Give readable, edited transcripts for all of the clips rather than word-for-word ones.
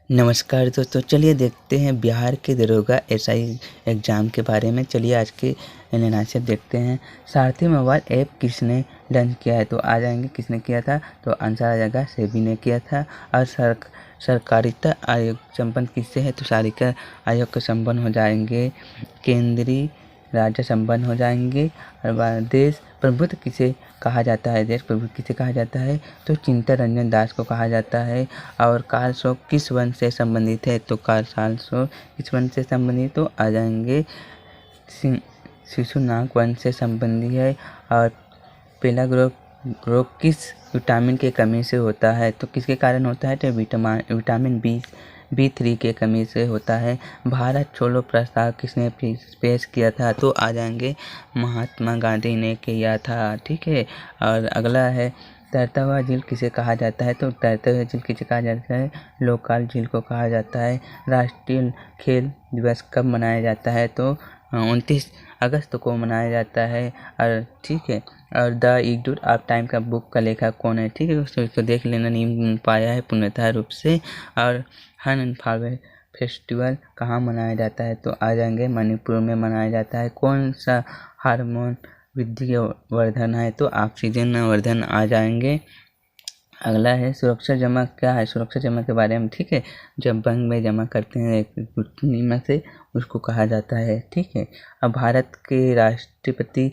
नमस्कार दोस्तों, चलिए देखते हैं बिहार के दरोगा एसआई एग्ज़ाम के बारे में। चलिए आज के एनालिसिस देखते हैं। सारथी मोबाइल ऐप किसने लॉन्च किया है? तो आ जाएंगे किसने किया था, तो आंसर आ जाएगा सेबी ने किया था। और सहकारिता आयोग संपन्न किससे है? तो सहकारिता आयोग के संपन्न हो जाएंगे केंद्रीय राज्य संपन्न हो जाएंगे। और देश प्रबुद्ध किसे कहा जाता है? देश प्रबुद्ध किसे कहा जाता है? तो चित्तरंजन दास को कहा जाता है। और कालसो किस वन से संबंधित है? तो कालसो किस वन से संबंधित? तो आ जाएंगे शिशुनाग वन से संबंधित है। और पेलाग रोग किस विटामिन के कमी से होता है? तो किसके कारण होता है? तो विटामिन B3 के कमी से होता है। भारत छोड़ो प्रस्ताव किसने पेश किया था? तो आ जाएंगे महात्मा गांधी ने किया था। ठीक है। और अगला है तैरता हुआ झील किसे कहा जाता है? तो तैरता हुआ झील किसे कहा जाता है? लोकाल झील को कहा जाता है। राष्ट्रीय खेल दिवस कब मनाया जाता है? तो 29 अगस्त को मनाया जाता है। और ठीक है। और द इक्वल ऑफ टाइम का बुक का लेखक कौन है? ठीक है दोस्तों, इसको देख लेना, नहीं पाया है पूर्णतः रूप से। और हन फेस्टिवल कहाँ मनाया जाता है? तो आ जाएंगे मणिपुर में मनाया जाता है। कौन सा हार्मोन वृद्धि वर्धन है? तो ऑक्सीजन वर्धन आ जाएंगे। अगला है सुरक्षा जमा क्या है? सुरक्षा जमा के बारे में, ठीक है, जब बैंक में जमा करते हैं एक में से, उसको कहा जाता है। ठीक है। अब भारत के राष्ट्रपति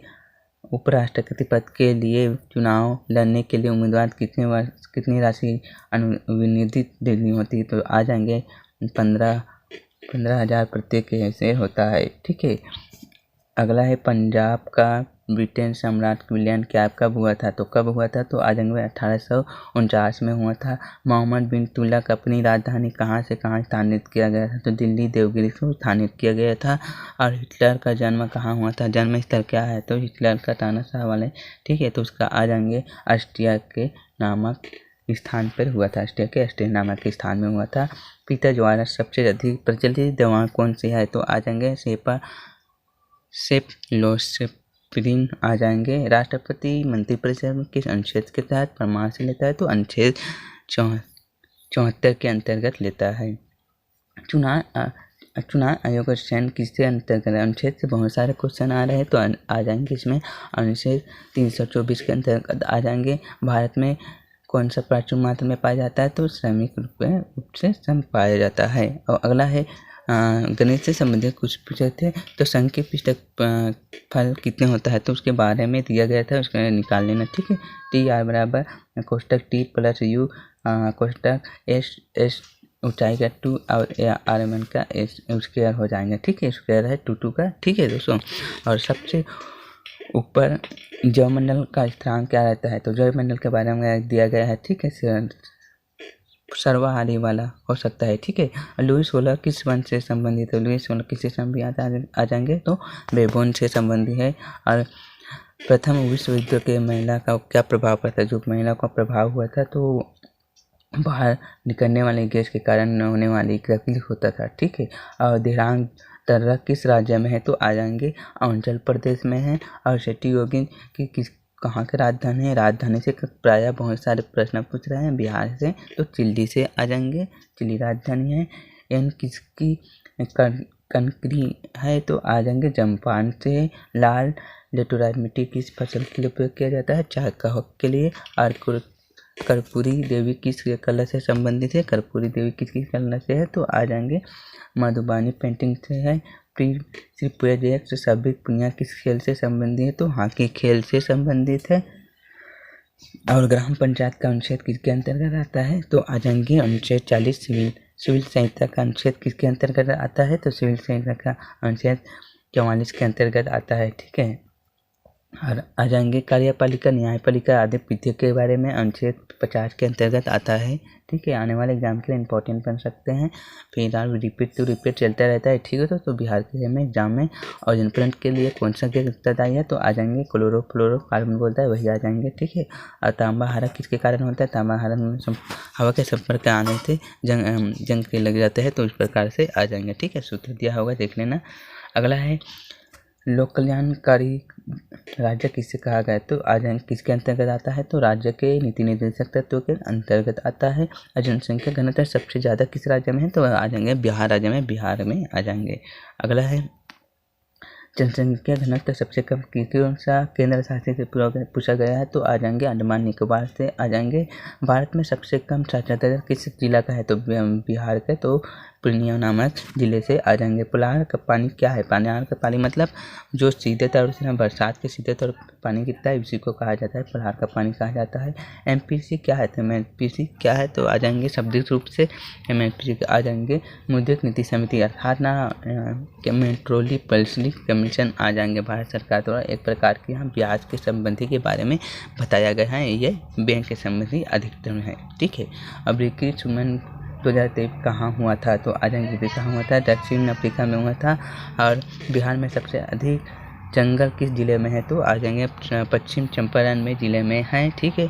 उपराष्ट्रपति पद के लिए चुनाव लड़ने के लिए उम्मीदवार कितनी राशि अनुविनियोजित देनी होती है? तो आ जाएंगे 15,000 प्रत्येक ऐसे होता है। ठीक है। अगला है पंजाब का ब्रिटेन सम्राट विलियम कैप कब हुआ था? तो कब हुआ था? तो आ जाएंगे 1849 में हुआ था। मोहम्मद बिन तुगलक अपनी राजधानी कहाँ से कहाँ स्थानित किया गया था? तो दिल्ली देवगिरी से स्थानित किया गया था। और हिटलर का जन्म कहाँ हुआ था? जन्म स्थल क्या है? तो हिटलर का तानाशाह वाले, ठीक है, तो उसका आ जाएंगे ऑस्ट्रिया के नामक स्थान पर हुआ था। ऑस्ट्रिया नामक स्थान में हुआ था। पिता द्वारा सबसे अधिक प्रचलित दवा कौन सी है? तो आ जाएंगे सेफलोस्पेरिन आ जाएंगे। राष्ट्रपति मंत्रिपरिषद में किस अनुच्छेद के तहत परामर्श लेता है? तो अनुच्छेद 74 के अंतर्गत लेता है। चुनाव आयोग का चयन किसके अंतर्गत है? अनुच्छेद से बहुत सारे क्वेश्चन आ रहे हैं, तो आ जाएंगे इसमें अनुच्छेद 324 के अंतर्गत आ जाएंगे। भारत में कौन सा प्रचुर मात्रा में पाया जाता है? तो श्रमिक रूप से श्रम पाया जाता है। और अगला है गणित से संबंधित कुछ पूछे थे, तो संख्या पिष्टक फल कितने होता है? तो उसके बारे में दिया गया था, उसको निकाल लेना। ठीक है। TR बराबर कोष्टक T प्लस U कोष्टक S ऊंचाई का 2 और RMN का S स्क्वायर हो जाएंगे। ठीक है, स्क्वायर है 2 का। ठीक है दोस्तों। और सबसे ऊपर जलमंडल का स्थान क्या रहता है? तो जलमंडल के बारे में दिया गया है। ठीक है, सर्वाहारी वाला हो सकता है। ठीक है। लुईस 16 किस वन से संबंधित है? लुईस 16 किससे संबंधित आ जाएंगे? तो बेबोन से संबंधित है। और प्रथम विश्व युद्ध के महिला का क्या प्रभाव पड़ता है? जो महिला का प्रभाव हुआ था, तो बाहर निकलने वाले गैस के कारण होने वाली तकलीफ होता था। ठीक है। और दिरांग दर्रा किस राज्य में है? तो आ जाएंगे अरुणाचल प्रदेश में है। और शेट्टी योगी की किस कहाँ के राजधानी है? राजधानी से प्रायः बहुत सारे प्रश्न पूछ रहे हैं बिहार से, तो चिल्ली से आ जाएंगे, चिल्ली राजधानी है। एन किसकी कनकरी है? तो आ जाएंगे जम्पान से। लाल लेटोराइट मिट्टी किस फसल के लिए उपयोग किया जाता है? चाय के लिए। और कर्पूरी देवी किस कला से संबंधित है? कर्पूरी देवी किसकी कला से है? तो आ जाएंगे मधुबानी पेंटिंग से है। श्री प्रोजेक्ट सभी पुनिया किस खेल से संबंधित है? तो हॉकी खेल से संबंधित है। और ग्राम पंचायत का अनुच्छेद किसके अंतर्गत आता है? तो आ जाएंगे अनुच्छेद 40 सिविल संहिता का अनुच्छेद किसके अंतर्गत आता है? तो सिविल संहिता का अनुच्छेद 44 के अंतर्गत आता है। ठीक है। और आ जाएंगे कार्यपालिका न्यायपालिका आदि विधेयक के बारे में अनुच्छेद 50 के अंतर्गत आता है। ठीक है। आने वाले एग्जाम के लिए इंपॉर्टेंट बन सकते हैं। फिलहाल रिपीट चलता रहता है। ठीक है। तो बिहार के में एग्जाम में और जनप्रंट के लिए कौन सा गैस उत्तरदायी है? तो आ जाएंगे क्लोरोफ्लोरोकार्बन बोलता है, वही आ जाएंगे। ठीक है। और तांबा हरा किसके कारण होता है? तांबा हरा हवा के संपर्क आने से जंग के लग जाते हैं, तो इस प्रकार से आ जाएंगे। ठीक है, सूत्र दिया होगा, देख लेना। अगला है लोक कल्याणकारी राज्य किसे कहा गया तो आ जाएंगे किसके अंतर्गत आता है तो राज्य के नीति निर्देशक तत्वों के अंतर्गत आता है। और जनसंख्या घनत्व सबसे ज़्यादा किस राज्य में है तो आ जाएंगे बिहार राज्य में, बिहार में आ जाएंगे। अगला है जनसंख्या घनत्व सबसे कम कौन सा केंद्र शासित पूछा गया है तो आ जाएंगे अंडमान निकोबार से आ जाएंगे। भारत में सबसे कम साक्षरता दर किस जिला का है तो बिहार के तो पूर्णिया नामक जिले से आ जाएंगे। पुलार का पानी क्या है, पुलार का पानी मतलब जो सीधे तौर से बरसात के सीधे तौर पर पानी गिरता है उसी को कहा जाता है पुलार का पानी कहा जाता है। एमपीसी क्या है तो एमपीसी क्या है तो आ जाएंगे शाब्दिक रूप से एमपीसी आ जाएंगे मौद्रिक नीति समिति अर्थात मेट्रोली पॉलिसी कमीशन आ जाएंगे। भारत सरकार द्वारा एक प्रकार की यहाँ ब्याज के संबंधी के बारे में बताया गया है, ये बैंक के संबंधी अधिकतम है। ठीक है, अब ब्रिक्स सुमन 2023 कहाँ हुआ था तो आ जाएंगे कहाँ हुआ था दक्षिण अफ्रीका में हुआ था। और बिहार में सबसे अधिक जंगल किस जिले में है तो आ जाएंगे पश्चिम चंपारण में जिले में है। ठीक है,